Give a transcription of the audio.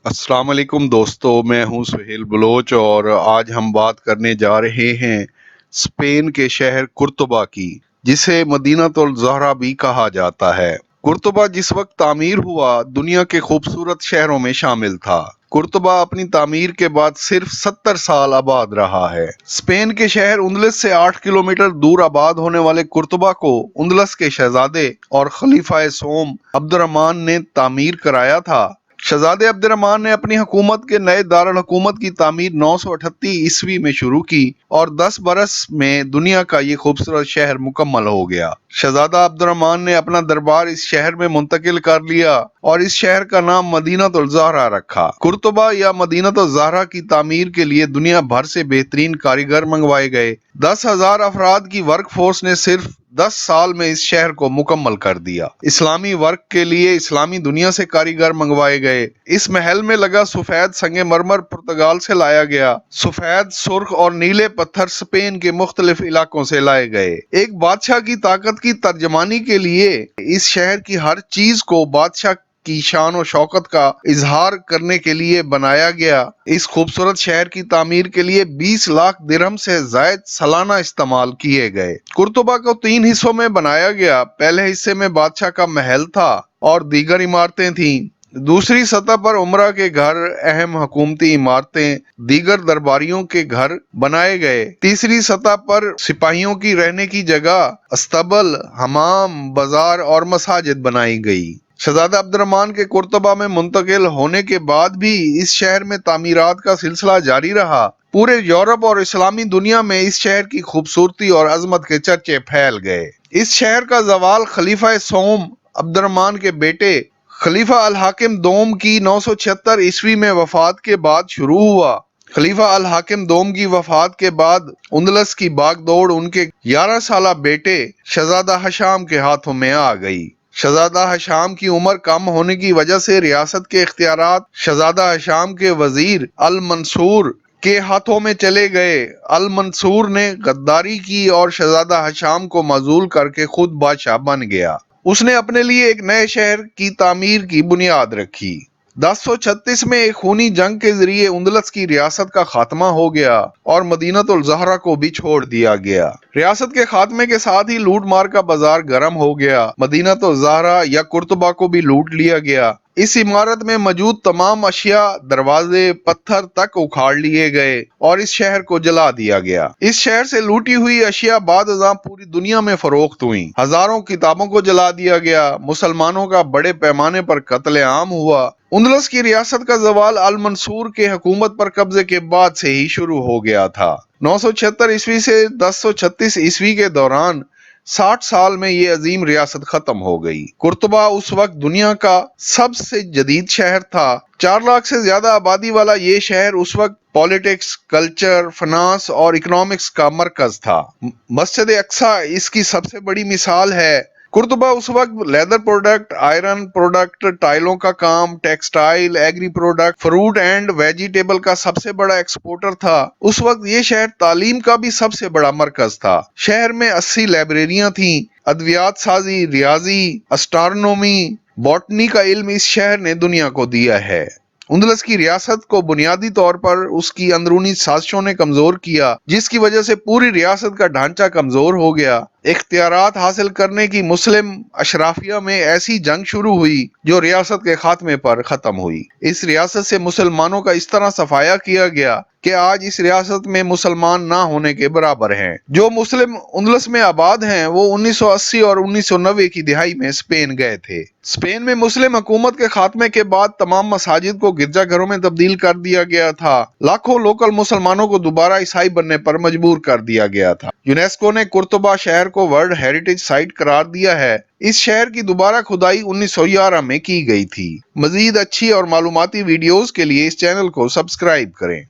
अस्सलाम वालेकुम दोस्तों, मैं हूं सुहेल बलोच और आज हम बात करने जा रहे हैं स्पेन के शहर कुर्तुबा की, जिसे मदीनातुल ज़हरा भी कहा जाता है। कुर्तुबा जिस वक्त तामीर हुआ, दुनिया के खूबसूरत शहरों में शामिल था। कुर्तुबा अपनी तामीर के बाद सिर्फ 70 साल आबाद रहा है। स्पेन के शहर उंदलस से 8 किलोमीटर दूर आबाद होने वाले कुर्तुबा को उंदलस के शहजादे और खलीफा सोम अब्दुर्रहमान ने तामीर कराया था। शहजादे अब्दुर्रहमान ने अपनी हुकूमत के नए दारुल हुकूमत की तामीर 938 ईस्वी में शुरू की और 10 बरस में दुनिया का ये खूबसूरत शहर मुकम्मल हो गया। शहजादा अब्दुर्रहमान ने अपना दरबार इस शहर में मुंतकिल कर लिया और इस शहर का नाम मदीनातुल ज़हरा रखा। कुर्तुबा या मदीनातुल ज़हरा की तामीर के लिए दुनिया भर से बेहतरीन कारीगर मंगवाए गए। 10,000 अफराद की वर्क फोर्स ने सिर्फ 10 साल में इस शहर को मुकम्मल कर दिया। इस्लामी वर्क के लिए इस्लामी दुनिया से कारीगर मंगवाए गए। इस महल में लगा सफेद संगे मरमर पुर्तगाल से लाया गया। सफेद, सुर्ख और नीले पत्थर स्पेन के मुख्तलिफ इलाकों से लाए गए। एक बादशाह की ताकत की तर्जमानी के लिए इस शहर की हर चीज को बादशाह की शान और शौकत का इजहार करने के लिए बनाया गया। इस खूबसूरत शहर की तामीर के लिए 20 लाख दिरहम से जायद सालाना इस्तेमाल किए गए। कुर्तुबा को 3 हिस्सों में बनाया गया। पहले हिस्से में बादशाह का महल था और दीगर इमारतें थीं। दूसरी सतह पर उमरा के घर, अहम हुकूमती इमारतें, दीगर दरबारियों के घर बनाए गए। तीसरी सतह पर सिपाहियों की रहने की जगह, अस्तबल, हमाम, बाजार और मसाजिद बनाई गई। शहजादा अब्दुर्रहमान के कुर्तुबा में मुंतकिल होने के बाद भी इस शहर में तामीरात का सिलसिला जारी रहा। पूरे यूरोप और इस्लामी दुनिया में इस शहर की खूबसूरती और अजमत के चर्चे फैल गए। इस शहर का जवाल खलीफा सोम अब्दुर्रहमान के बेटे खलीफा अल हाकिम दोम की 976 ईस्वी में वफात के बाद शुरू हुआ। खलीफा अल हाकिम दोम की वफात के बाद उंदलस की बागदौड़ उनके 11 साला बेटे शहजादा हशाम के हाथों में आ गई। शहजादा हशाम की उम्र कम होने की वजह से रियासत के इख्तियारात शहजादा हशाम के वजीर अल मंसूर के हाथों में चले गए। अल मंसूर ने गद्दारी की और शहजादा हशाम को मजूल करके खुद बादशाह बन गया। उसने अपने लिए एक नए शहर की तामीर की बुनियाद रखी। 1036 में एक खूनी जंग के जरिए उंदलस की रियासत का खात्मा हो गया और मदीनातुल ज़हरा को भी छोड़ दिया गया। रियासत के खात्मे के साथ ही लूट मार का बाजार गर्म हो गया। मदीनातुल ज़हरा या कुर्तुबा को भी लूट लिया गया। इस इमारत में मौजूद तमाम अशिया, दरवाजे, पत्थर तक उखाड़ लिए गए और इस शहर को जला दिया गया। इस शहर से लूटी हुई अशिया बाद अज़ां पूरी दुनिया में फरोख्त हुई। हजारों किताबों को जला दिया गया। मुसलमानों का बड़े पैमाने पर कत्ले आम हुआ। उंदलस की रियासत का जवाल अल मंसूर के हुकूमत पर कब्जे के बाद से ही शुरू हो गया था। 976 ईस्वी से 1036 ईस्वी के दौरान 60 साल में ये अजीम रियासत खत्म हो गई। कुर्तुबा उस वक्त दुनिया का सबसे जदीद शहर था। 4 लाख से ज्यादा आबादी वाला ये शहर उस वक्त पॉलिटिक्स, कल्चर, फाइनेंस और इकोनॉमिक्स का मरकज था। मस्जिद अक्सा इसकी सबसे बड़ी मिसाल है। कुर्तुबा उस वक्त लेदर प्रोडक्ट, आयरन प्रोडक्ट, टाइलों का काम, textile, agree product, fruit and vegetable का सबसे बड़ा एक्सपोर्टर था। उस वक्त ये शहर तालीम का भी सबसे बड़ा मरकज था। शहर में 80 लाइब्रेरियां थीं। अद्वियात साजी, रियाजी, एस्ट्रोनॉमी, बॉटनी का इल्म इस शहर ने दुनिया को दिया है। उंदलस की रियासत को बुनियादी तौर पर उसकी अंदरूनी साजिशों ने कमजोर किया, जिसकी वजह से पूरी रियासत का ढांचा कमजोर हो गया। इख्तियारात हासिल करने की मुस्लिम अशराफिया में ऐसी जंग शुरू हुई जो रियासत के खात्मे पर खत्म हुई। इस रियासत से मुसलमानों का इस तरह सफाया किया गया कि आज इस रियासत में मुसलमान ना होने के बराबर हैं। जो मुस्लिम उंदलस में आबाद हैं वो 1980 और 1990 की दिहाई में स्पेन गए थे। स्पेन में मुस्लिम हुकूमत के खात्मे के बाद तमाम मसाजिद को गिरजाघरों में तब्दील कर दिया गया था। लाखों लोकल मुसलमानों को दोबारा ईसाई बनने पर मजबूर कर दिया गया था। यूनेस्को ने कुर्तुबा शहर को वर्ल्ड हेरिटेज साइट करार दिया है। इस शहर की दोबारा खुदाई 1911 में की गई थी। मजीद अच्छी और मालूमाती वीडियोस के लिए इस चैनल को सब्सक्राइब करें।